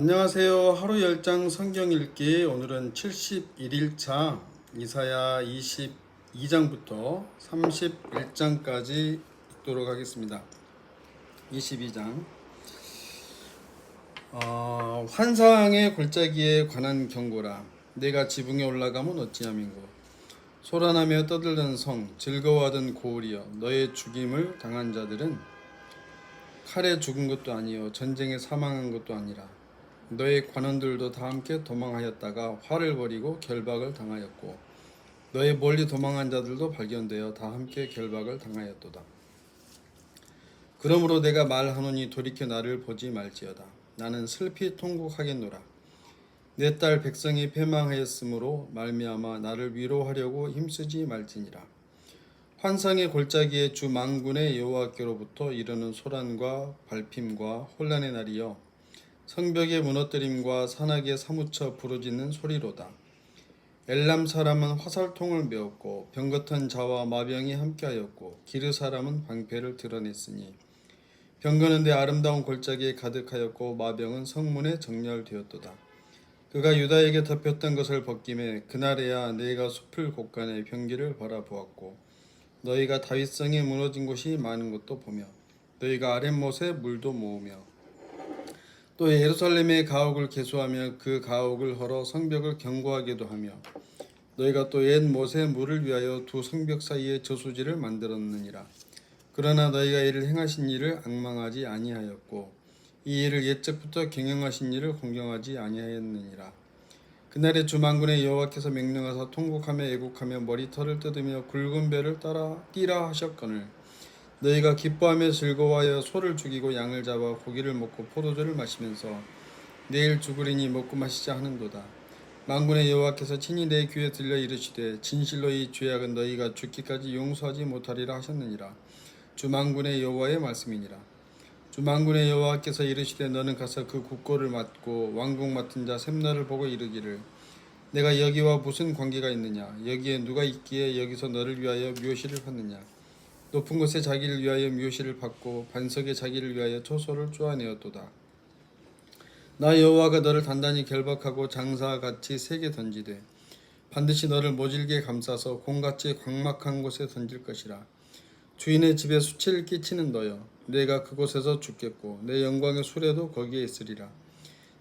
안녕하세요. 하루 10장 성경 읽기. 오늘은 71일차 이사야 22장부터 31장까지 읽도록 하겠습니다. 22장 환상의 골짜기에 관한 경고라. 내가 지붕에 올라가면 어찌함인고 소란하며 떠들던 성 즐거워하던 고을이여, 너의 죽임을 당한 자들은 칼에 죽은 것도 아니요 전쟁에 사망한 것도 아니라 너의 관원들도 다 함께 도망하였다가 화를 벌이고 결박을 당하였고 너의 멀리 도망한 자들도 발견되어 다 함께 결박을 당하였도다. 그러므로 내가 말하노니 돌이켜 나를 보지 말지어다. 나는 슬피 통곡하겠노라. 내 딸 백성이 패망하였으므로 말미암아 나를 위로하려고 힘쓰지 말지니라. 환상의 골짜기에 주 만군의 여호와께로부터 이르는 소란과 발핌과 혼란의 날이여, 성벽의 무너뜨림과 산악에 사무쳐 부르짖는 소리로다. 엘람 사람은 화살통을 메었고 병거탄 자와 마병이 함께하였고 기르 사람은 방패를 드러냈으니 병거는 내 아름다운 골짜기에 가득하였고 마병은 성문에 정렬되었도다. 그가 유다에게 덮였던 것을 벗김에 그날에야 내가 숲을 곳간에 병기를 바라보았고 너희가 다윗성에 무너진 곳이 많은 것도 보며 너희가 아랫못에 물도 모으며 또 예루살렘의 가옥을 개수하며 그 가옥을 헐어 성벽을 견고하게도 하며 너희가 또 옛 못에 물을 위하여 두 성벽 사이에 저수지를 만들었느니라. 그러나 너희가 이를 행하신 일을 앙망하지 아니하였고 이 일을 옛적부터 경영하신 일을 공경하지 아니하였느니라. 그날에 주 만군의 여호와께서 명령하사 통곡하며 애곡하며 머리털을 뜯으며 굵은 배를 따라 뛰라 하셨거늘 너희가 기뻐하며 즐거워하여 소를 죽이고 양을 잡아 고기를 먹고 포도주를 마시면서 내일 죽으리니 먹고 마시자 하는도다. 만군의 여호와께서 친히 내 귀에 들려 이르시되 진실로 이 죄악은 너희가 죽기까지 용서하지 못하리라 하셨느니라. 주 만군의 여호와의 말씀이니라. 주 만군의 여호와께서 이르시되 너는 가서 그 국고를 맡고 왕궁 맡은 자 셈나를 보고 이르기를 내가 여기와 무슨 관계가 있느냐, 여기에 누가 있기에 여기서 너를 위하여 묘시를 받느냐. 높은 곳에 자기를 위하여 묘시를 받고 반석에 자기를 위하여 초소를 쪼아내었도다. 나 여호와가 너를 단단히 결박하고 장사와 같이 세게 던지되 반드시 너를 모질게 감싸서 곰같이 광막한 곳에 던질 것이라. 주인의 집에 수치를 끼치는 너여, 내가 그곳에서 죽겠고 내 영광의 수레도 거기에 있으리라.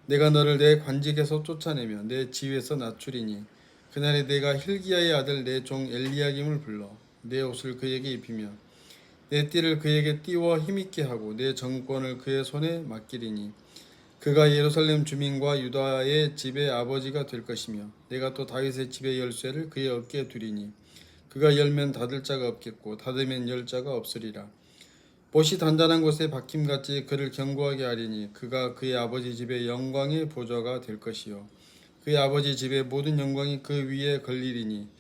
내가 너를 내 관직에서 쫓아내며 내 지위에서 낮추리니 그날에 내가 힐기야의 아들 내 종 엘리야김을 불러 내 옷을 그에게 입히며 내 띠를 그에게 띄워 힘있게 하고 내 정권을 그의 손에 맡기리니 그가 예루살렘 주민과 유다의 집의 아버지가 될 것이며 내가 또 다윗의 집의 열쇠를 그의 어깨에 두리니 그가 열면 닫을 자가 없겠고 닫으면 열 자가 없으리라. 못이 단단한 곳에 박힘같이 그를 견고하게 하리니 그가 그의 아버지 집의 영광의 보좌가 될 것이요 그의 아버지 집의 모든 영광이 그 위에 걸리리니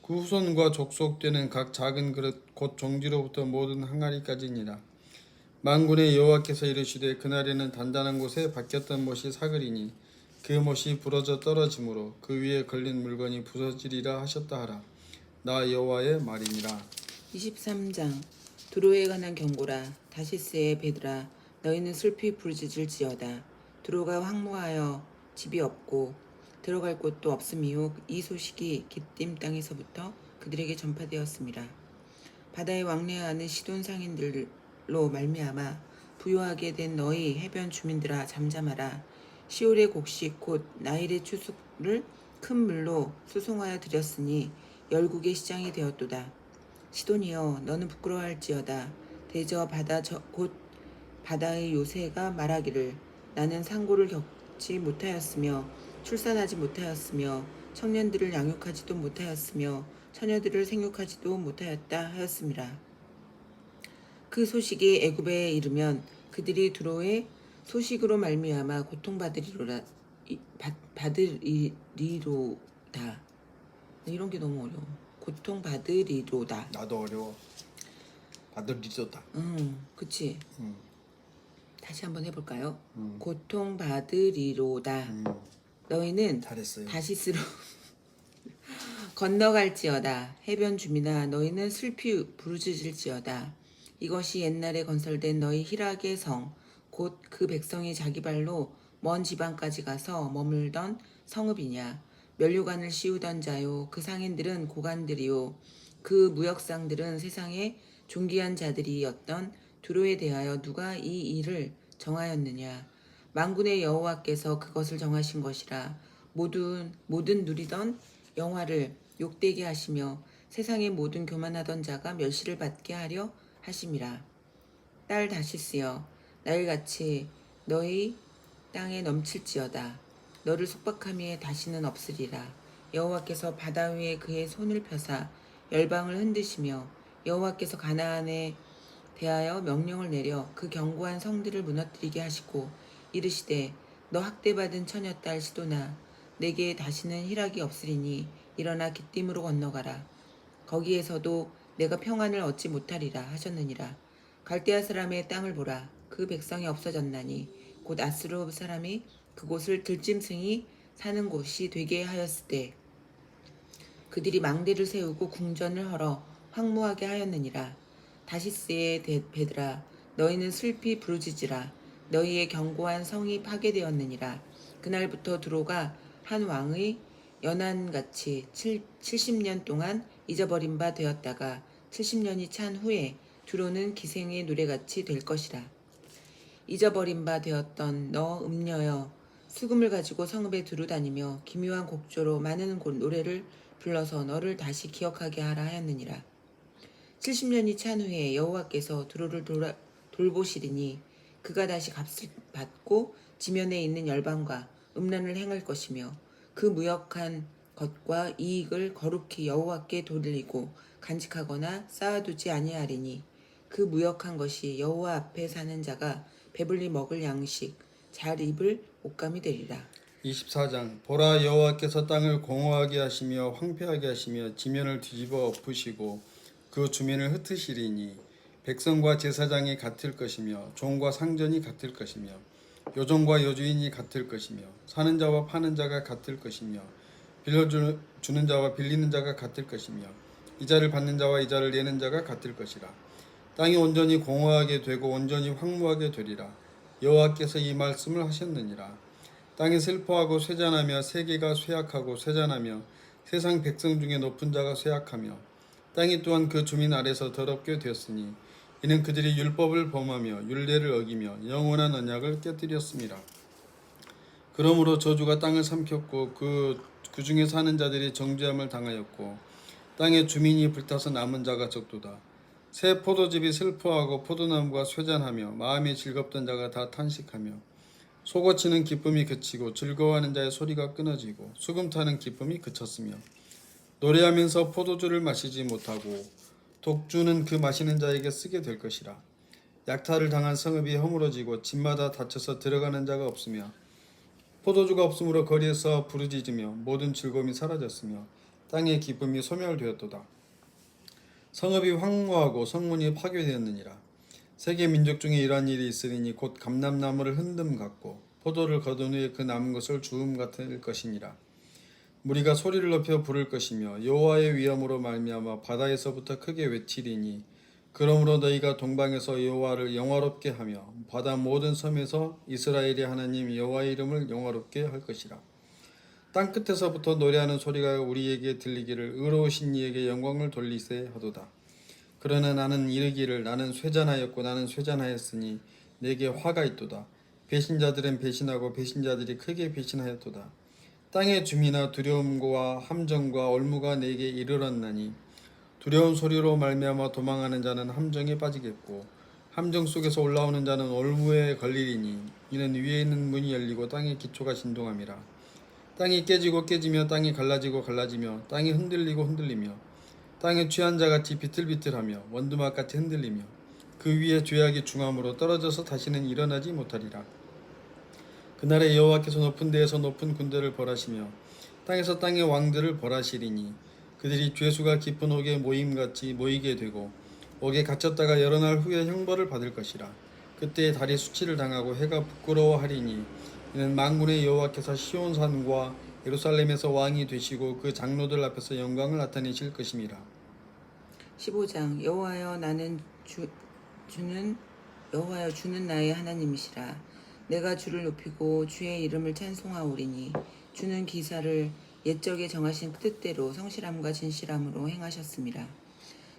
그 후손과 족속되는 각 작은 그릇 곧 종지로부터 모든 항아리까지니라. 만군의 여호와께서 이르시되 그날에는 단단한 곳에 박혔던 못이 사그리니 그 못이 부러져 떨어지므로 그 위에 걸린 물건이 부서지리라 하셨다 하라. 나 여호와의 말이니라. 23장 두로에 관한 경고라. 다시스의 배들아, 너희는 슬피 부르짖을지어다. 두로가 황무하여 집이 없고 들어갈 곳도 없음이요 이 소식이 기띔 땅에서부터 그들에게 전파되었습니다. 바다에 왕래하는 시돈 상인들로 말미암아 부요하게 된 너희 해변 주민들아 잠잠하라. 시올의 곡식 곧 나일의 추수를 큰 물로 수송하여 드렸으니 열국의 시장이 되었도다. 시돈이여, 너는 부끄러워할지어다. 대저 바다 곧 바다의 요새가 말하기를 나는 상고를 겪지 못하였으며 출산하지 못하였으며 청년들을 양육하지도 못하였으며 처녀들을 생육하지도 못하였다 하였습니다. 그 소식이 애굽에 이르면 그들이 두로의 소식으로 말미암아 고통받으리로다. 이런 게 너무 어려워. 고통받으리로다. 나도 어려워. 받으리로다. 그치. 다시 한번 해볼까요? 고통받으리로다. 너희는 잘했어요. 다시스로 건너갈지어다. 해변 주민아, 너희는 슬피 부르짖을지어다. 이것이 옛날에 건설된 너희 희락의 성, 곧 그 백성이 자기 발로 먼 지방까지 가서 머물던 성읍이냐? 면류관을 씌우던 자요, 그 상인들은 고관들이요, 그 무역상들은 세상의 존귀한 자들이었던 두로에 대하여 누가 이 일을 정하였느냐? 만군의 여호와께서 그것을 정하신 것이라. 모든 누리던 영화를 욕되게 하시며 세상의 모든 교만하던 자가 멸시를 받게 하려 하심이라. 딸 다시스여, 나일같이 너희 땅에 넘칠지어다. 너를 속박함이 다시는 없으리라. 여호와께서 바다 위에 그의 손을 펴사 열방을 흔드시며 여호와께서 가나안에 대하여 명령을 내려 그 견고한 성들을 무너뜨리게 하시고 이르시되 너 학대받은 처녀딸 시도나 내게 다시는 희락이 없으리니 일어나 기띔으로 건너가라. 거기에서도 내가 평안을 얻지 못하리라 하셨느니라. 갈대아 사람의 땅을 보라. 그 백성이 없어졌나니 곧 아수르 사람이 그곳을 들짐승이 사는 곳이 되게 하였을 때 그들이 망대를 세우고 궁전을 헐어 황무하게 하였느니라. 다시스의 배들아, 너희는 슬피 부르짖으라. 너희의 견고한 성이 파괴되었느니라. 그날부터 두로가 한 왕의 연한같이 70년 동안 잊어버린 바 되었다가 70년이 찬 후에 두로는 기생의 노래같이 될 것이라. 잊어버린 바 되었던 너 음녀여, 수금을 가지고 성읍에 두루다니며 기묘한 곡조로 많은 노래를 불러서 너를 다시 기억하게 하라 하였느니라. 70년이 찬 후에 여호와께서 두로를 돌보시리니 그가 다시 값을 받고 지면에 있는 열방과 음란을 행할 것이며 그 무역한 것과 이익을 거룩히 여호와께 돌리고 간직하거나 쌓아두지 아니하리니 그 무역한 것이 여호와 앞에 사는 자가 배불리 먹을 양식, 잘 입을 옷감이 되리라. 24장 보라, 여호와께서 땅을 공허하게 하시며 황폐하게 하시며 지면을 뒤집어 엎으시고 그 주민을 흩으시리니 백성과 제사장이 같을 것이며 종과 상전이 같을 것이며 요종과 여주인이 같을 것이며 사는 자와 파는 자가 같을 것이며 빌려주는 자와 빌리는 자가 같을 것이며 이자를 받는 자와 이자를 내는 자가 같을 것이라. 땅이 온전히 공허하게 되고 온전히 황무하게 되리라. 여호와께서 이 말씀을 하셨느니라. 땅이 슬퍼하고 쇠잔하며 세계가 쇠약하고 쇠잔하며 세상 백성 중에 높은 자가 쇠약하며 땅이 또한 그 주민 아래서 더럽게 되었으니 이는 그들이 율법을 범하며 율례를 어기며 영원한 언약을 깨뜨렸습니다. 그러므로 저주가 땅을 삼켰고 그 중에 사는 자들이 정죄함을 당하였고 땅의 주민이 불타서 남은 자가 적도다. 새 포도즙이 슬퍼하고 포도나무가 쇠잔하며 마음이 즐겁던 자가 다 탄식하며 속어치는 기쁨이 그치고 즐거워하는 자의 소리가 끊어지고 수금 타는 기쁨이 그쳤으며 노래하면서 포도주를 마시지 못하고 독주는 그 마시는 자에게 쓰게 될 것이라. 약탈을 당한 성읍이 허물어지고 집마다 닫혀서 들어가는 자가 없으며 포도주가 없으므로 거리에서 부르짖으며 모든 즐거움이 사라졌으며 땅의 기쁨이 소멸되었도다. 성읍이 황무하고 성문이 파괴되었느니라. 세계 민족 중에 이러한 일이 있으리니 곧 감람나무를 흔듦 같고 포도를 거둔 후에 그 남은 것을 주움 같을 것이니라. 무리가 소리를 높여 부를 것이며 여호와의 위엄으로 말미암아 바다에서부터 크게 외치리니 그러므로 너희가 동방에서 여호와를 영화롭게 하며 바다 모든 섬에서 이스라엘의 하나님 여호와의 이름을 영화롭게 할 것이라. 땅 끝에서부터 노래하는 소리가 우리에게 들리기를 의로우신 이에게 영광을 돌리세 하도다. 그러나 나는 이르기를 나는 쇠잔하였고 나는 쇠잔하였으니 내게 화가 있도다. 배신자들은 배신하고 배신자들이 크게 배신하였도다. 땅의 주민아, 두려움과 함정과 올무가 내게 이르렀나니 두려운 소리로 말미암아 도망하는 자는 함정에 빠지겠고 함정 속에서 올라오는 자는 올무에 걸리리니 이는 위에 있는 문이 열리고 땅의 기초가 진동함이라. 땅이 깨지고 깨지며 땅이 갈라지고 갈라지며 땅이 흔들리고 흔들리며 땅에 취한 자같이 비틀비틀하며 원두막같이 흔들리며 그 위에 죄악이 중함으로 떨어져서 다시는 일어나지 못하리라. 그날에 여호와께서 높은 데에서 높은 군대를 벌하시며 땅에서 땅의 왕들을 벌하시리니 그들이 죄수가 깊은 옥에 모임같이 모이게 되고 옥에 갇혔다가 여러 날 후에 형벌을 받을 것이라. 그때 달이 수치를 당하고 해가 부끄러워하리니 이는 만군의 여호와께서 시온산과 예루살렘에서 왕이 되시고 그 장로들 앞에서 영광을 나타내실 것임이라. 15장 여호와여 나는 주는 나의 하나님이시라. 내가 주를 높이고 주의 이름을 찬송하오리니 주는 기사를 옛적에 정하신 뜻대로 성실함과 진실함으로 행하셨습니다.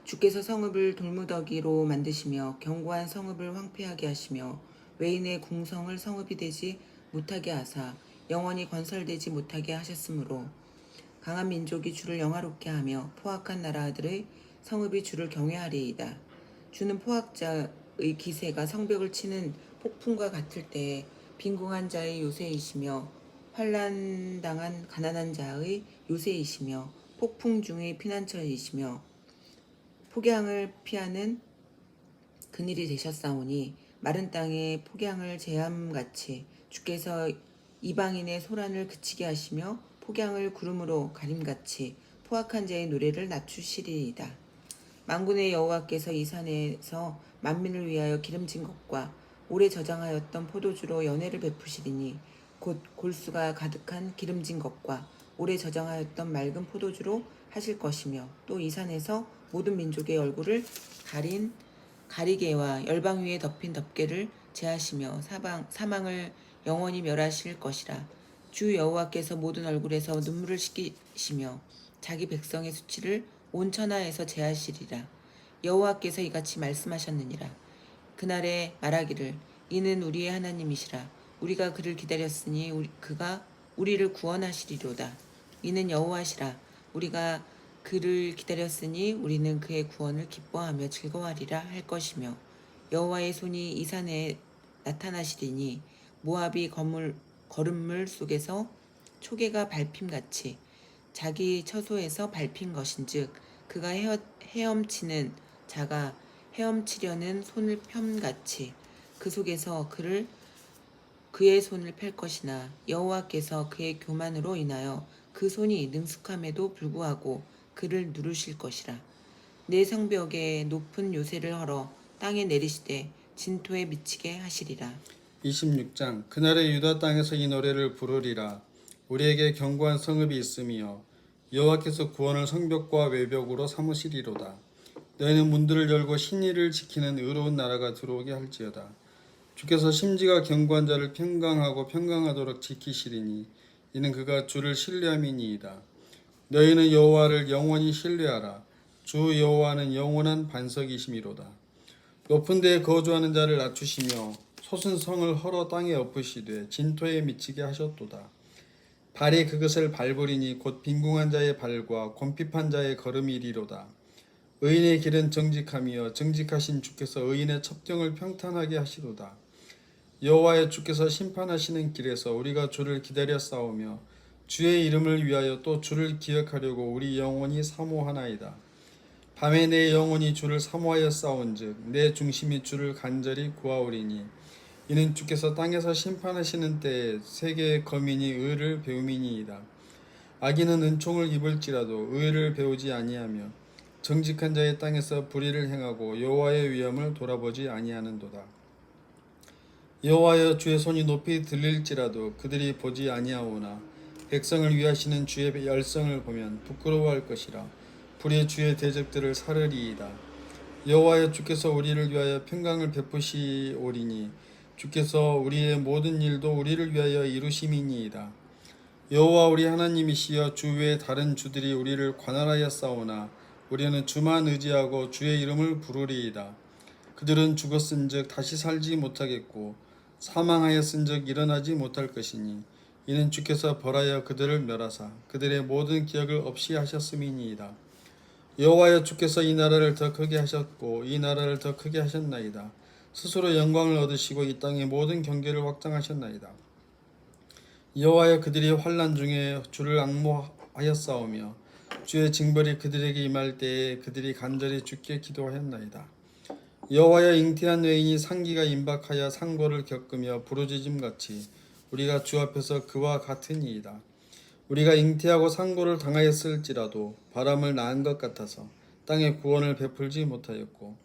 주께서 성읍을 돌무더기로 만드시며 견고한 성읍을 황폐하게 하시며 외인의 궁성을 성읍이 되지 못하게 하사 영원히 건설되지 못하게 하셨으므로 강한 민족이 주를 영화롭게 하며 포악한 나라들의 성읍이 주를 경외하리이다. 주는 포악자의 기세가 성벽을 치는 폭풍과 같을 때에 빈궁한 자의 요새이시며 환난당한 가난한 자의 요새이시며 폭풍 중의 피난처이시며 폭양을 피하는 그늘이 되셨사오니 마른 땅에 폭양을 제함같이 주께서 이방인의 소란을 그치게 하시며 폭양을 구름으로 가림같이 포악한 자의 노래를 낮추시리이다. 만군의 여호와께서 이 산에서 만민을 위하여 기름진 것과 오래 저장하였던 포도주로 연회를 베푸시리니 곧 골수가 가득한 기름진 것과 오래 저장하였던 맑은 포도주로 하실 것이며 또 이 산에서 모든 민족의 얼굴을 가린 가리개와 열방 위에 덮인 덮개를 제하시며 사망을 영원히 멸하실 것이라. 주 여호와께서 모든 얼굴에서 눈물을 씻기시며 자기 백성의 수치를 온 천하에서 제하시리라. 여호와께서 이같이 말씀하셨느니라. 그날에 말하기를 이는 우리의 하나님이시라. 우리가 그를 기다렸으니 그가 우리를 구원하시리로다. 이는 여호와시라. 우리가 그를 기다렸으니 우리는 그의 구원을 기뻐하며 즐거워하리라 할 것이며 여호와의 손이 이 산에 나타나시리니 모압이 거름물 속에서 초계가 밟힘같이 자기 처소에서 밟힌 것인즉 그가 헤엄치는 자가 헤엄치려는 손을 편같이 그 속에서 그의 손을 펼 것이나 여호와께서 그의 교만으로 인하여 그 손이 능숙함에도 불구하고 그를 누르실 것이라. 내 성벽에 높은 요새를 헐어 땅에 내리시되 진토에 미치게 하시리라. 26장 그날에 유다 땅에서 이 노래를 부르리라. 우리에게 견고한 성읍이 있으며 여호와께서 구원을 성벽과 외벽으로 삼으시리로다. 너희는 문들을 열고 신의를 지키는 의로운 나라가 들어오게 할지어다. 주께서 심지가 견고한 자를 평강하도록 지키시리니 이는 그가 주를 신뢰함이니이다. 너희는 여호와를 영원히 신뢰하라. 주 여호와는 영원한 반석이심이로다. 높은 데에 거주하는 자를 낮추시며 솟은 성을 헐어 땅에 엎으시되 진토에 미치게 하셨도다. 발이 그것을 밟으리니 곧 빈궁한 자의 발과 곤핍한 자의 걸음이리로다. 의인의 길은 정직함이여 정직하신 주께서 의인의 첩경을 평탄하게 하시도다. 여호와의 주께서 심판하시는 길에서 우리가 주를 기다려 싸우며 주의 이름을 위하여 또 주를 기억하려고 우리 영혼이 사모하나이다. 밤에 내 영혼이 주를 사모하여 싸운즉 내 중심이 주를 간절히 구하오리니 이는 주께서 땅에서 심판하시는 때에 세계의 거민이 의를 배움이니이다. 악인은 은총을 입을지라도 의를 배우지 아니하며 정직한 자의 땅에서 불의를 행하고 여호와의 위엄을 돌아보지 아니하는도다. 여호와여 주의 손이 높이 들릴지라도 그들이 보지 아니하오나 백성을 위하시는 주의 열성을 보면 부끄러워할 것이라. 불의 주의 대적들을 사르리이다. 여호와여 주께서 우리를 위하여 평강을 베푸시오리니 주께서 우리의 모든 일도 우리를 위하여 이루심이니이다. 여호와 우리 하나님이시여 주 외에 다른 주들이 우리를 관할하여 싸우나 우리는 주만 의지하고 주의 이름을 부르리이다. 그들은 죽었은즉 다시 살지 못하겠고 사망하였은즉 일어나지 못할 것이니 이는 주께서 벌하여 그들을 멸하사 그들의 모든 기억을 없이 하셨음이니이다. 여호와여 주께서 이 나라를 더 크게 하셨고 이 나라를 더 크게 하셨나이다. 스스로 영광을 얻으시고 이 땅의 모든 경계를 확장하셨나이다. 여호와여 그들이 환난 중에 주를 앙모하였사오며 주의 징벌이 그들에게 임할 때에 그들이 간절히 주께 기도하였나이다. 여호와여 잉태한 외인이 상기가 임박하여 상고를 겪으며 부르짖음같이 우리가 주 앞에서 그와 같으니이다. 우리가 잉태하고 상고를 당하였을지라도 바람을 낳은 것 같아서 땅에 구원을 베풀지 못하였고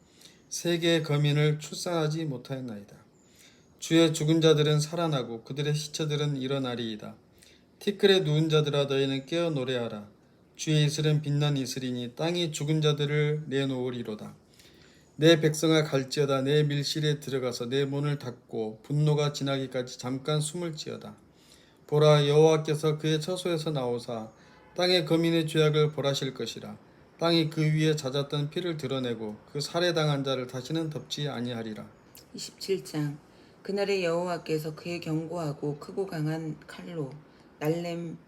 세계의 거민을 출산하지 못하였나이다. 주의 죽은 자들은 살아나고 그들의 시체들은 일어나리이다. 티끌에 누운 자들아 너희는 깨어 노래하라. 주의 이슬은 빛난 이슬이니 땅이 죽은 자들을 내놓으리로다. 내 백성아 갈지어다. 내 밀실에 들어가서 내 문을 닫고 분노가 지나기까지 잠깐 숨을 지어다. 보라, 여호와께서 그의 처소에서 나오사 땅의 거민의 죄악을 벌하실 것이라. 땅이 그 위에 잦았던 피를 드러내고 그 살해당한 자를 다시는 덮지 아니하리라. 27장. 그날에 여호와께서 그의 견고하고 크고 강한 칼로 날렘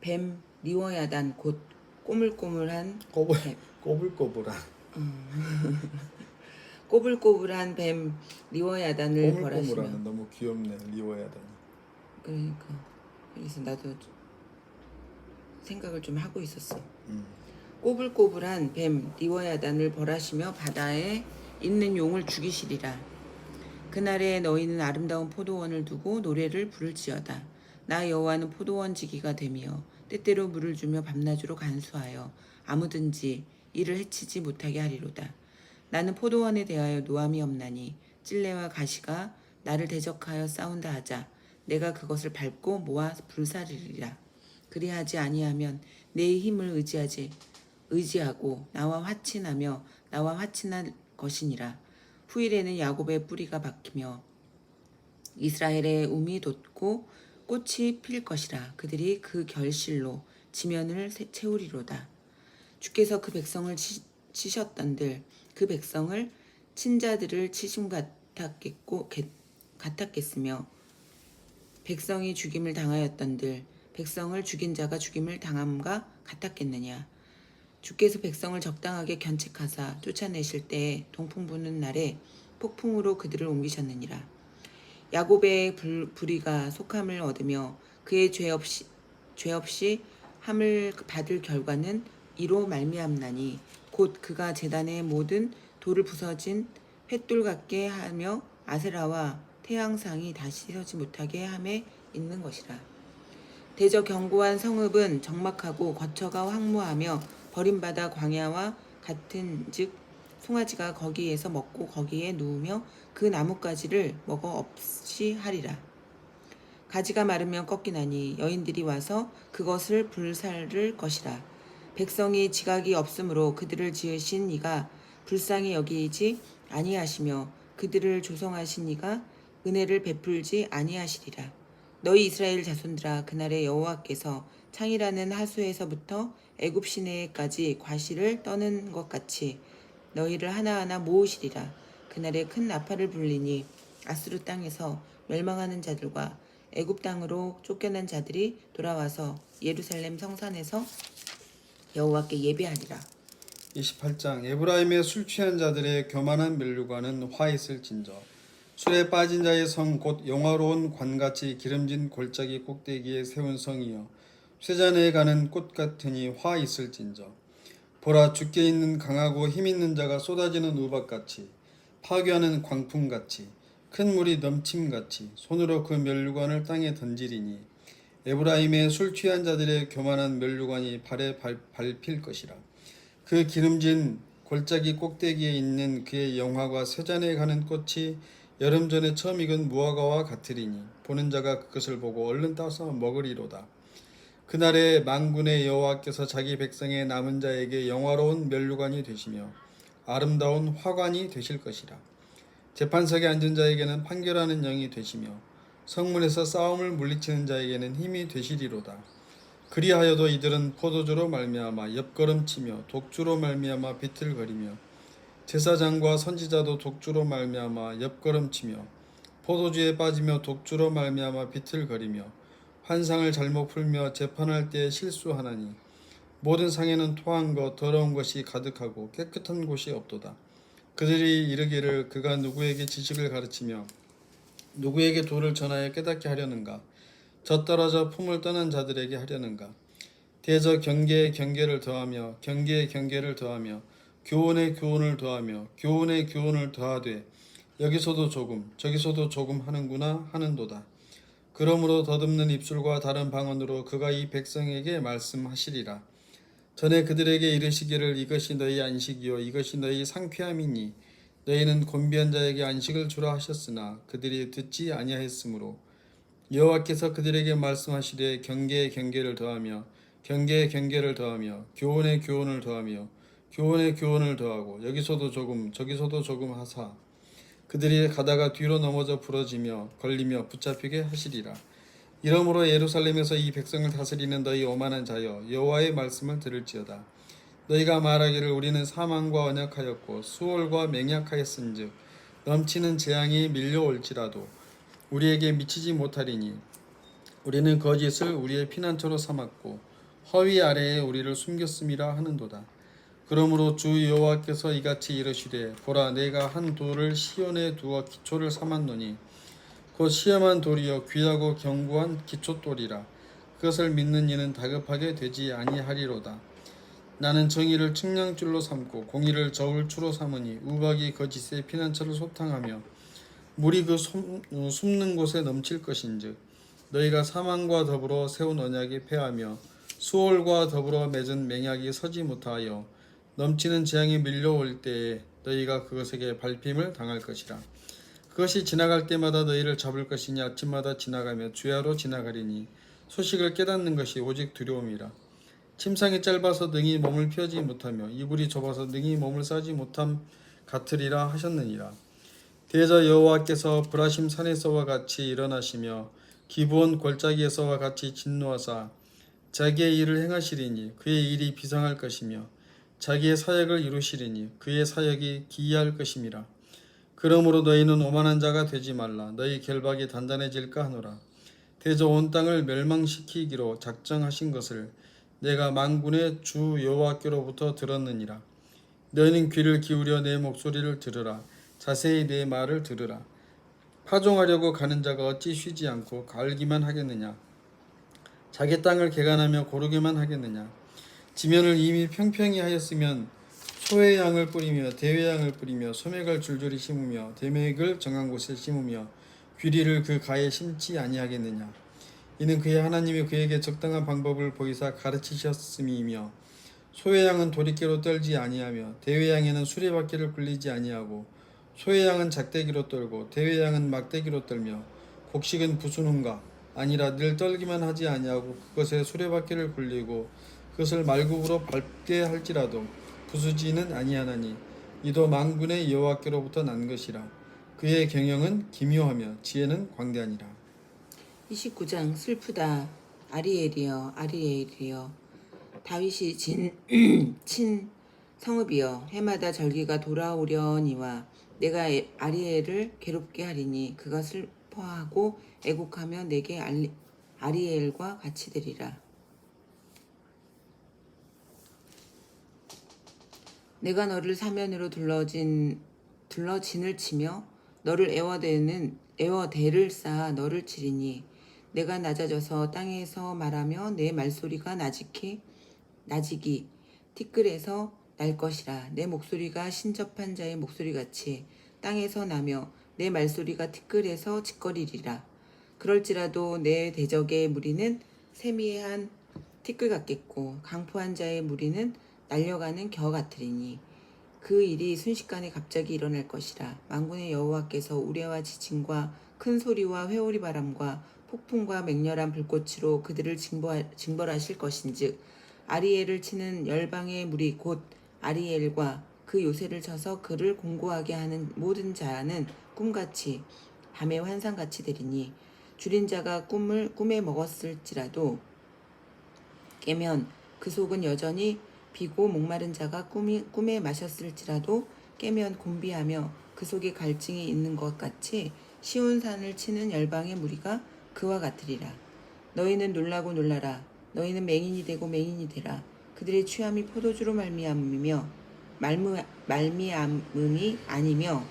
뱀 리워야단 곧 꼬물꼬물한 꼬불꼬불한 꼬불꼬불한 뱀 리워야단을 벌하시며. 꼬물꼬물하는 너무 귀엽네. 리워야다니. 그러니까 그래서 나도 생각을 좀 하고 있었어. 꼬불꼬불한 뱀 리워야단을 벌하시며 바다에 있는 용을 죽이시리라. 그날에 너희는 아름다운 포도원을 두고 노래를 부를지어다. 나 여호와는 포도원 지기가 되며 때때로 물을 주며 밤낮으로 간수하여 아무든지 이를 해치지 못하게 하리로다. 나는 포도원에 대하여 노함이 없나니 찔레와 가시가 나를 대적하여 싸운다 하자 내가 그것을 밟고 모아 불사르리라. 그리하지 아니하면 내 힘을 의지하고 나와 화친하며 나와 화친할 것이니라. 후일에는 야곱의 뿌리가 박히며 이스라엘의 움이 돋고 꽃이 필 것이라. 그들이 그 결실로 지면을 채우리로다. 주께서 그 백성을 치셨던들 그 백성을 친자들을 치심 같았겠으며 백성이 죽임을 당하였던들 백성을 죽인 자가 죽임을 당함과 같았겠느냐. 주께서 백성을 적당하게 견책하사 쫓아내실 때에 동풍 부는 날에 폭풍으로 그들을 옮기셨느니라. 야곱의 불의가 속함을 얻으며 그의 죄 없이 함을 받을 결과는 이로 말미암나니 곧 그가 제단의 모든 돌을 부서진 횃돌 같게 하며 아세라와 태양상이 다시 서지 못하게 함에 있는 것이라. 대저 견고한 성읍은 적막하고 거처가 황무하며 버림받아 광야와 같은즉 송아지가 거기에서 먹고 거기에 누우며 그 나뭇가지를 먹어 없이 하리라. 가지가 마르면 꺾이나니 여인들이 와서 그것을 불살를 것이라. 백성이 지각이 없으므로 그들을 지으신 이가 불쌍히 여기지 아니하시며 그들을 조성하신 이가 은혜를 베풀지 아니하시리라. 너희 이스라엘 자손들아, 그날에 여호와께서 창이라는 하수에서부터 애굽 시내까지 과실을 떠는 것 같이 너희를 하나하나 모으시리라. 그날에 큰 나팔을 불리니 아수르 땅에서 멸망하는 자들과 애굽 땅으로 쫓겨난 자들이 돌아와서 예루살렘 성산에서 여호와께 예배하리라. 28장. 에브라임의 술 취한 자들의 교만한 면류관은 화 있을진저. 술에 빠진 자의 성 곧 영화로운 관같이 기름진 골짜기 꼭대기에 세운 성이여 쇠잔에 가는 꽃 같으니 화 있을진저. 보라, 주께 있는 강하고 힘 있는 자가 쏟아지는 우박같이 파괴하는 광풍같이 큰 물이 넘침같이 손으로 그 면류관을 땅에 던지리니 에브라임의 술 취한 자들의 교만한 면류관이 발에 밟힐 것이라. 그 기름진 골짜기 꼭대기에 있는 그의 영화가 쇠잔에 가는 꽃이 여름 전에 처음 익은 무화과와 같으리니 보는 자가 그것을 보고 얼른 따서 먹으리로다. 그날에 만군의 여호와께서 자기 백성의 남은 자에게 영화로운 면류관이 되시며 아름다운 화관이 되실 것이라. 재판석에 앉은 자에게는 판결하는 영이 되시며 성문에서 싸움을 물리치는 자에게는 힘이 되시리로다. 그리하여도 이들은 포도주로 말미암아 옆걸음치며 독주로 말미암아 비틀거리며 제사장과 선지자도 독주로 말미암아 옆걸음치며 포도주에 빠지며 독주로 말미암아 비틀거리며 환상을 잘못 풀며 재판할 때에 실수하나니 모든 상에는 토한 것 더러운 것이 가득하고 깨끗한 곳이 없도다. 그들이 이르기를 그가 누구에게 지식을 가르치며 누구에게 도를 전하여 깨닫게 하려는가. 젖떨어져 품을 떠난 자들에게 하려는가. 대저 경계에 경계를 더하며 경계에 경계를 더하며 교훈에 교훈을 더하며 교훈에 교훈을 더하되 여기서도 조금 저기서도 조금 하는구나 하는도다. 그러므로 더듬는 입술과 다른 방언으로 그가 이 백성에게 말씀하시리라. 전에 그들에게 이르시기를 이것이 너희 안식이요 이것이 너희 상쾌함이니 너희는 곤비한 자에게 안식을 주라 하셨으나 그들이 듣지 아니하였으므로 여호와께서 그들에게 말씀하시되 경계에 경계를 더하며 경계에 경계를 더하며 교훈에 교훈을 더하며 교훈에 교훈을 더하고 여기서도 조금 저기서도 조금 하사 그들이 가다가 뒤로 넘어져 부러지며 걸리며 붙잡히게 하시리라. 이러므로 예루살렘에서 이 백성을 다스리는 너희 오만한 자여 여호와의 말씀을 들을지어다. 너희가 말하기를 우리는 사망과 언약하였고 수월과 맹약하였은즉 넘치는 재앙이 밀려올지라도 우리에게 미치지 못하리니 우리는 거짓을 우리의 피난처로 삼았고 허위 아래에 우리를 숨겼음이라 하는도다. 그러므로 주 여호와께서 이같이 이르시되 보라 내가 한 돌을 시온에 두어 기초를 삼았노니 곧 시험한 돌이요 귀하고 견고한 기초돌이라. 그것을 믿는 이는 다급하게 되지 아니하리로다. 나는 정의를 측량줄로 삼고 공의를 저울추로 삼으니 우박이 거짓의 피난처를 소탕하며 물이 그 숨는 곳에 넘칠 것인즉 너희가 사망과 더불어 세운 언약이 패하며 수월과 더불어 맺은 맹약이 서지 못하여 넘치는 재앙이 밀려올 때에 너희가 그것에게 밟힘을 당할 것이라. 그것이 지나갈 때마다 너희를 잡을 것이니 아침마다 지나가며 주야로 지나가리니 소식을 깨닫는 것이 오직 두려움이라. 침상이 짧아서 능히 몸을 펴지 못하며 이불이 좁아서 능히 몸을 싸지 못함 같으리라 하셨느니라. 대저 여호와께서 브라심 산에서와 같이 일어나시며 기브온 골짜기에서와 같이 진노하사 자기의 일을 행하시리니 그의 일이 비상할 것이며 자기의 사역을 이루시리니 그의 사역이 기이할 것임이라. 그러므로 너희는 오만한 자가 되지 말라. 너희 결박이 단단해질까 하노라. 대저 온 땅을 멸망시키기로 작정하신 것을 내가 만군의 주 여호와께로부터 들었느니라. 너희는 귀를 기울여 내 목소리를 들으라. 자세히 내 말을 들으라. 파종하려고 가는 자가 어찌 쉬지 않고 갈기만 하겠느냐. 자기 땅을 개간하며 고르게만 하겠느냐. 지면을 이미 평평히 하였으면 소의 양을 뿌리며 대의 양을 뿌리며 소맥을 줄줄이 심으며 대맥을 정한 곳에 심으며 귀리를 그 가에 심지 아니하겠느냐. 이는 그의 하나님이 그에게 적당한 방법을 보이사 가르치셨음이며 소의 양은 도리깨로 떨지 아니하며 대의 양에는 수레바퀴를 굴리지 아니하고 소의 양은 작대기로 떨고 대의 양은 막대기로 떨며 곡식은 부수는가 아니라 늘 떨기만 하지 아니하고 그것에 수레바퀴를 굴리고 그것을 말굽으로 밟게 할지라도 부수지는 아니하나니 이도 만군의 여호와께로부터 난 것이라. 그의 경영은 기묘하며 지혜는 광대하니라. 29장 슬프다. 아리엘이여 아리엘이여 다윗이 친 성읍이여 해마다 절기가 돌아오려니와 내가 아리엘을 괴롭게 하리니 그가 슬퍼하고 애곡하며 내게 아리엘과 같이 되리라. 내가 너를 사면으로 둘러진을 치며 너를 애워대를 쌓아 너를 치리니 내가 낮아져서 땅에서 말하며 내 말소리가 나지기 티끌에서 날 것이라. 내 목소리가 신접한 자의 목소리같이 땅에서 나며 내 말소리가 티끌에서 짓거리리라. 그럴지라도 내 대적의 무리는 세미한 티끌 같겠고 강포한 자의 무리는 날려가는 겨 같으리니 그 일이 순식간에 갑자기 일어날 것이라. 만군의 여호와께서 우레와 지진과 큰 소리와 회오리 바람과 폭풍과 맹렬한 불꽃으로 그들을 징벌하실 것인즉 아리엘을 치는 열방의 무리 곧 아리엘과 그 요새를 쳐서 그를 공고하게 하는 모든 자는 꿈같이 밤의 환상같이 되리니 줄인 자가 꿈에 먹었을지라도 깨면 그 속은 여전히 비고 목마른 자가 꿈에 마셨을지라도 깨면 곤비하며 그 속에 갈증이 있는 것 같이 시온산을 치는 열방의 무리가 그와 같으리라. 너희는 놀라고 놀라라. 너희는 맹인이 되고 맹인이 되라. 그들의 취함이 포도주로 말미암음이 아니며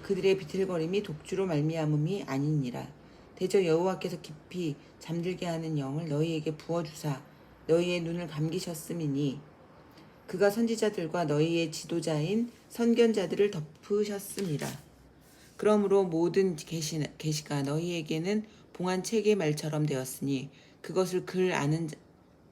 그들의 비틀거림이 독주로 말미암음이 아니니라. 대저 여호와께서 깊이 잠들게 하는 영을 너희에게 부어주사 너희의 눈을 감기셨음이니 그가 선지자들과 너희의 지도자인 선견자들을 덮으셨음이라. 그러므로 모든 계시가 너희에게는 봉한 책의 말처럼 되었으니 그것을 글 아는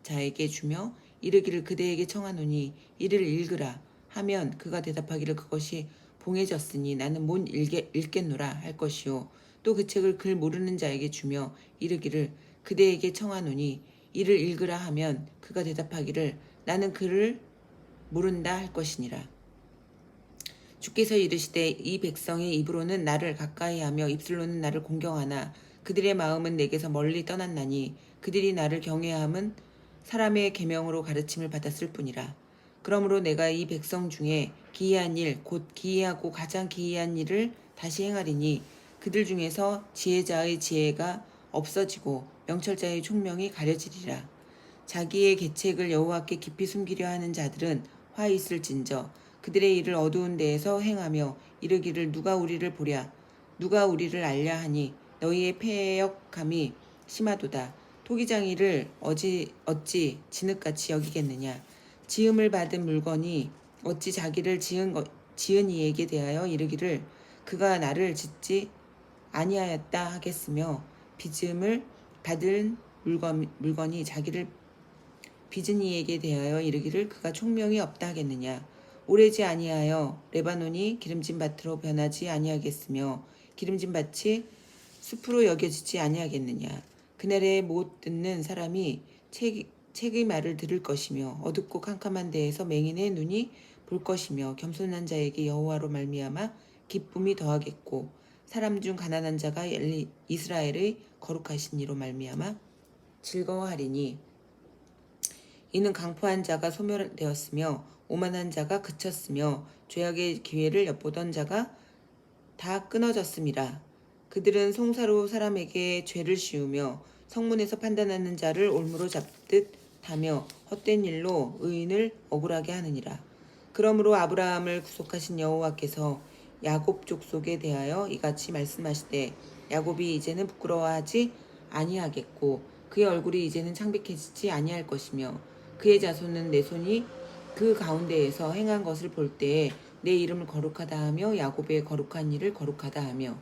자에게 주며 이르기를 그대에게 청하노니 이를 읽으라 하면 그가 대답하기를 그것이 봉해졌으니 나는 못 읽겠노라 할 것이요. 또 그 책을 글 모르는 자에게 주며 이르기를 그대에게 청하노니 이를 읽으라 하면 그가 대답하기를 나는 글을 모른다 할 것이니라. 주께서 이르시되 이 백성이 입으로는 나를 가까이하며 입술로는 나를 공경하나 그들의 마음은 내게서 멀리 떠났나니 그들이 나를 경외함은 사람의 계명으로 가르침을 받았을 뿐이라. 그러므로 내가 이 백성 중에 기이한 일 곧 기이하고 가장 기이한 일을 다시 행하리니 그들 중에서 지혜자의 지혜가 없어지고 명철자의 총명이 가려지리라. 자기의 계책을 여호와께 깊이 숨기려 하는 자들은 화 있을진저 그들의 일을 어두운 데에서 행하며 이르기를 누가 우리를 보랴 누가 우리를 알랴 하니 너희의 패역함이 심하도다. 토기장이를 어찌 진흙같이 여기겠느냐. 지음을 받은 물건이 어찌 자기를 지은 이에게 대하여 이르기를 그가 나를 짓지 아니하였다 하겠으며 빚음을 받은 물건이 자기를 빚은 이에게 대하여 이르기를 그가 총명이 없다 하겠느냐. 오래지 아니하여 레바논이 기름진 밭으로 변하지 아니하겠으며 기름진 밭이 숲으로 여겨지지 아니하겠느냐. 그날에 못 듣는 사람이 책의 말을 들을 것이며 어둡고 캄캄한 데에서 맹인의 눈이 볼 것이며 겸손한 자에게 여호와로 말미암아 기쁨이 더하겠고 사람 중 가난한 자가 이스라엘의 거룩하신 이로 말미암아 즐거워하리니 이는 강포한 자가 소멸되었으며 오만한 자가 그쳤으며 죄악의 기회를 엿보던 자가 다 끊어졌음이라. 그들은 송사로 사람에게 죄를 씌우며 성문에서 판단하는 자를 올무로 잡듯 하며 헛된 일로 의인을 억울하게 하느니라. 그러므로 아브라함을 구속하신 여호와께서 야곱 족속에 대하여 이같이 말씀하시되 야곱이 이제는 부끄러워하지 아니하겠고 그의 얼굴이 이제는 창백해지지 아니할 것이며 그의 자손은 내 손이 그 가운데에서 행한 것을 볼 때에 내 이름을 거룩하다 하며 야곱의 거룩한 일을 거룩하다 하며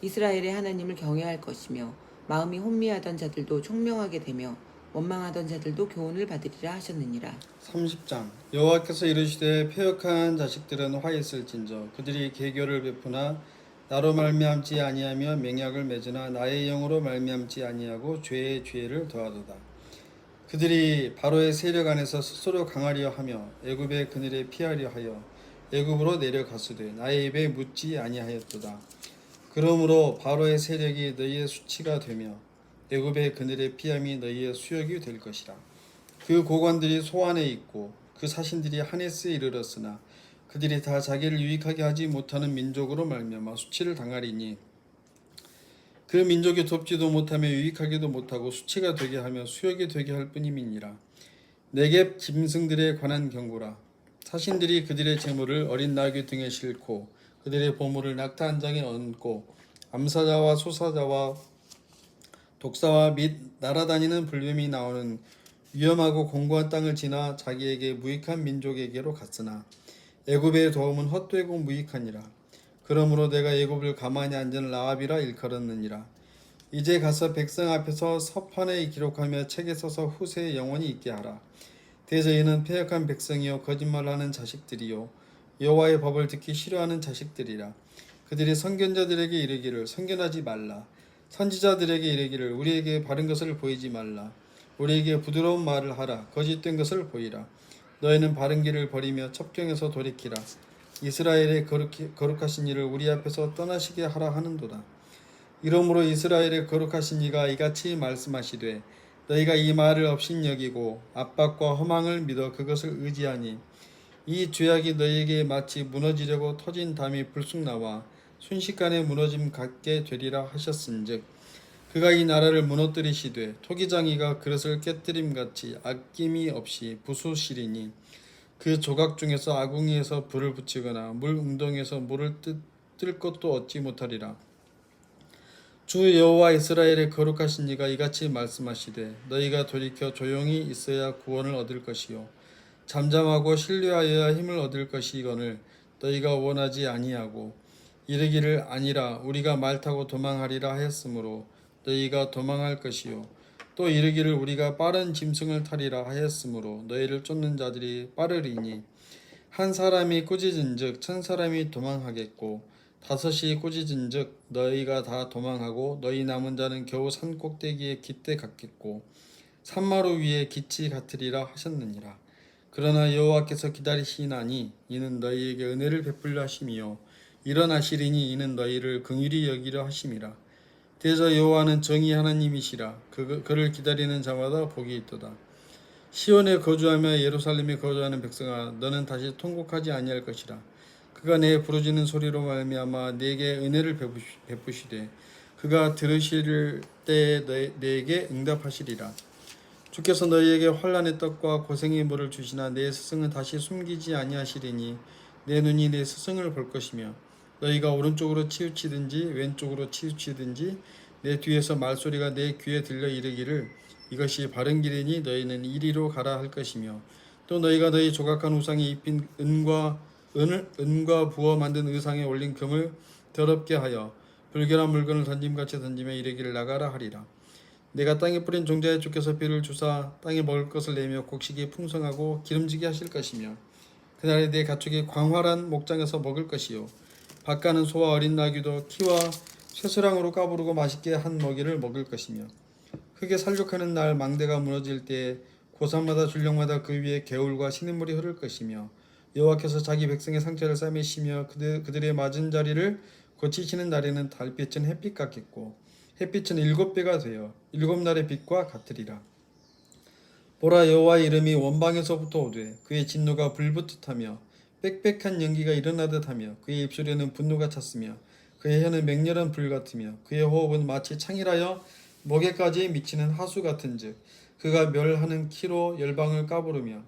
이스라엘의 하나님을 경외할 것이며 마음이 혼미하던 자들도 총명하게 되며 원망하던 자들도 교훈을 받으리라 하셨느니라. 30장 여호와께서 이르시되 패역한 자식들은 화 있을진저 그들이 계교를 베푸나 나로 말미암지 아니하며 맹약을 맺으나 나의 영으로 말미암지 아니하고 죄의 죄를 더하도다. 그들이 바로의 세력 안에서 스스로 강하려 하며 애굽의 그늘에 피하려 하여 애굽으로 내려가수되 나의 입에 묻지 아니하였도다. 그러므로 바로의 세력이 너희의 수치가 되며 애굽의 그늘에 피함이 너희의 수욕이 될 것이라. 그 고관들이 소안에 있고 그 사신들이 하네스에 이르렀으나 그들이 다 자기를 유익하게 하지 못하는 민족으로 말미암아 수치를 당하리니 그 민족이 돕지도 못하며 유익하기도 못하고 수치가 되게 하며 수욕이 되게 할 뿐임이니라. 네겝 짐승들에 관한 경고라. 사신들이 그들의 재물을 어린 나귀 등에 싣고 그들의 보물을 낙타 한 장에 얹고 암사자와 소사자와 독사와 및 날아다니는 불뱀이 나오는 위험하고 공고한 땅을 지나 자기에게 무익한 민족에게로 갔으나 애굽의 도움은 헛되고 무익하니라. 그러므로 내가 애굽을 가만히 앉은 라합이라 일컬었느니라. 이제 가서 백성 앞에서 서판에 기록하며 책에 써서 후세에 영원히 있게 하라. 대저희는 패역한 백성이요 거짓말하는 자식들이요 여호와의 법을 듣기 싫어하는 자식들이라. 그들이 선견자들에게 이르기를 선견하지 말라. 선지자들에게 이르기를 우리에게 바른 것을 보이지 말라. 우리에게 부드러운 말을 하라. 거짓된 것을 보이라. 너희는 바른 길을 버리며 첩경에서 돌이키라. 이스라엘의 거룩하신 이를 우리 앞에서 떠나시게 하라 하는도다. 이러므로 이스라엘의 거룩하신 이가 이같이 말씀하시되 너희가 이 말을 업신여기고 압박과 허망을 믿어 그것을 의지하니 이 죄악이 너희에게 마치 무너지려고 터진 담이 불쑥 나와 순식간에 무너짐 같게 되리라 하셨은즉 그가 이 나라를 무너뜨리시되 토기장이가 그릇을 깨뜨림같이 아낌이 없이 부수시리니 그 조각 중에서 아궁이에서 불을 붙이거나 물 웅덩이에서 물을 뜰 것도 얻지 못하리라. 주 여호와 이스라엘의 거룩하신 이가 이같이 말씀하시되 너희가 돌이켜 조용히 있어야 구원을 얻을 것이요 잠잠하고 신뢰하여야 힘을 얻을 것이거늘 너희가 원하지 아니하고 이르기를 아니라 우리가 말 타고 도망하리라 하였으므로 너희가 도망할 것이요 또 이르기를 우리가 빠른 짐승을 타리라 하였으므로 너희를 쫓는 자들이 빠르리니 한 사람이 꾸짖은즉 천 사람이 도망하겠고 다섯이 꾸짖은즉 너희가 다 도망하고 너희 남은 자는 겨우 산 꼭대기에 깃대 같겠고 산마루 위에 깃이 같으리라 하셨느니라. 그러나 여호와께서 기다리시나니 이는 너희에게 은혜를 베풀려 하심이요 일어나시리니 이는 너희를 긍휼히 여기려 하심이라. 대저 여호와는 정의 하나님이시라. 그를 기다리는 자마다 복이 있도다. 시온에 거주하며 예루살렘에 거주하는 백성아, 너는 다시 통곡하지 아니할 것이라. 그가 내 부르짖는 소리로 말미암아 내게 은혜를 베푸시되 그가 들으실 때에 내게 응답하시리라. 주께서 너희에게 환난의 떡과 고생의 물을 주시나 내 스승은 다시 숨기지 아니하시리니 내 눈이 내 스승을 볼 것이며 너희가 오른쪽으로 치우치든지 왼쪽으로 치우치든지 내 뒤에서 말소리가 내 귀에 들려 이르기를 이것이 바른 길이니 너희는 이리로 가라 할 것이며 또 너희가 너희 조각한 우상에 입힌 은과 부어 만든 의상에 올린 금을 더럽게 하여 불결한 물건을 던짐같이 던지며 이르기를 나가라 하리라. 내가 땅에 뿌린 종자에 주께서 비를 주사 땅에 먹을 것을 내며 곡식이 풍성하고 기름지게 하실 것이며 그날에 내 가축이 광활한 목장에서 먹을 것이요 밭가는 소와 어린 나귀도 키와 쇠수랑으로 까부르고 맛있게 한 먹이를 먹을 것이며 흙에 살육하는 날 망대가 무너질 때에 고산마다 줄령마다 그 위에 개울과 시냇물이 흐를 것이며 여호와께서 자기 백성의 상처를 싸매시며 그들의 맞은 자리를 고치시는 날에는 달빛은 햇빛 같겠고 햇빛은 7배가 되어 7날의 빛과 같으리라. 보라, 여호와의 이름이 원방에서부터 오되 그의 진노가 불붙듯하며 빽빽한 연기가 일어나듯하며 그의 입술에는 분노가 찼으며 그의 혀는 맹렬한 불 같으며 그의 호흡은 마치 창이라여 목에까지 미치는 하수 같은즉 그가 멸하는 키로 열방을 까부르며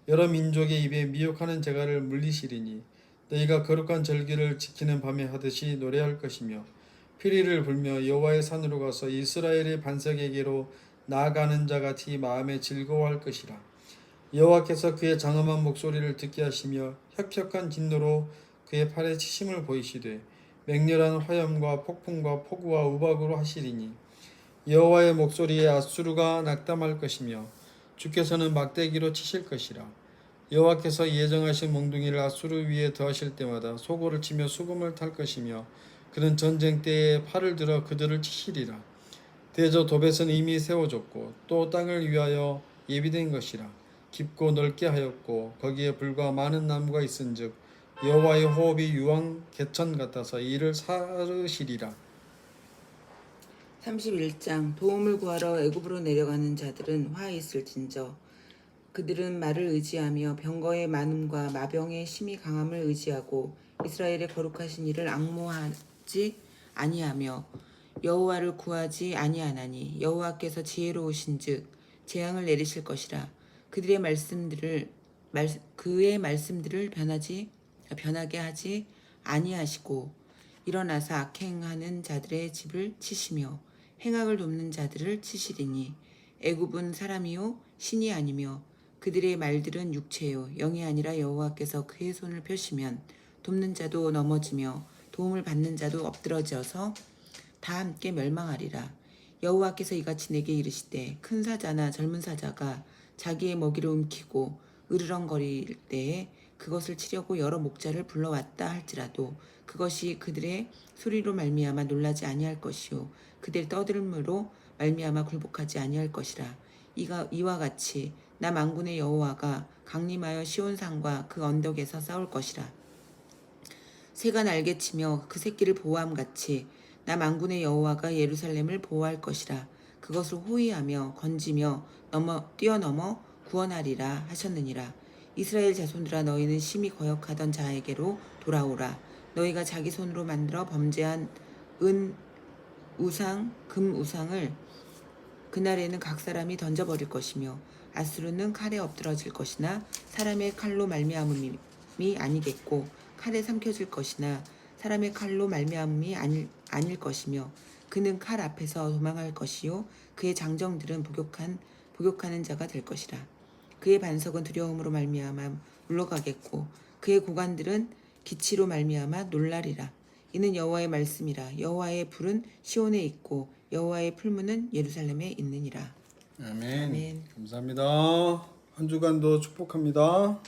여러 민족의 입에 미혹하는 재갈을 물리시리니 너희가 거룩한 절기를 지키는 밤에 하듯이 노래할 것이며 피리를 불며 여호와의 산으로 가서 이스라엘의 반석에게로 나아가는 자 같이 마음에 즐거워할 것이라. 여호와께서 그의 장엄한 목소리를 듣게 하시며 혁혁한 진노로 그의 팔에 치심을 보이시되 맹렬한 화염과 폭풍과 폭우와 우박으로 하시리니 여호와의 목소리에 앗수르가 낙담할 것이며 주께서는 막대기로 치실 것이라. 여호와께서 예정하신 몽둥이를 앗수르 위에 더하실 때마다 소고를 치며 수금을 탈 것이며 그는 전쟁 때에 팔을 들어 그들을 치시리라. 대저 도벳은 이미 세워졌고 또 땅을 위하여 예비된 것이라. 깊고 넓게 하였고 거기에 불과 많은 나무가 있은즉 여호와의 호흡이 유황 개천 같아서 이를 사르시리라. 31장 도움을 구하러 애굽으로 내려가는 자들은 화 있을진저 그들은 말을 의지하며 병거의 많음과 마병의 심히 강함을 의지하고 이스라엘의 거룩하신 이를 앙모하지 아니하며 여호와를 구하지 아니하나니 여호와께서 지혜로우신즉 재앙을 내리실 것이라. 그의 말씀들을 변하게 하지 아니하시고 일어나서 악행하는 자들의 집을 치시며 행악을 돕는 자들을 치시리니 애굽은 사람이요 신이 아니며 그들의 말들은 육체요 영이 아니라 여호와께서 그의 손을 펴시면 돕는 자도 넘어지며 도움을 받는 자도 엎드러져서 다 함께 멸망하리라. 여호와께서 이같이 내게 이르시되 큰 사자나 젊은 사자가 자기의 먹이를 움키고 으르렁거릴 때에 그것을 치려고 여러 목자를 불러왔다 할지라도 그것이 그들의 소리로 말미암아 놀라지 아니할 것이요 그들의 떠들음으로 말미암아 굴복하지 아니할 것이라. 이와 같이 나 만군의 여호와가 강림하여 시온산과 그 언덕에서 싸울 것이라. 새가 날개치며 그 새끼를 보호함 같이 나 만군의 여호와가 예루살렘을 보호할 것이라. 그것을 호위하며 건지며 뛰어넘어 구원하리라 하셨느니라. 이스라엘 자손들아, 너희는 심히 거역하던 자에게로 돌아오라. 너희가 자기 손으로 만들어 범죄한 은 우상, 금 우상을 그날에는 각 사람이 던져버릴 것이며 앗수르는 칼에 엎드러질 것이나 사람의 칼로 말미암음이 아니겠고 칼에 삼켜질 것이나 사람의 칼로 말미암음이 아닐 것이며 그는 칼 앞에서 도망할 것이요 그의 장정들은 복욕하는 자가 될 것이라. 그의 반석은 두려움으로 말미암아 물러가겠고 그의 고관들은 기치로 말미암아 놀라리라. 이는 여호와의 말씀이라. 여호와의 불은 시온에 있고 여호와의 풀무는 예루살렘에 있느니라. 아멘. 아멘. 감사합니다. 한 주간도 축복합니다.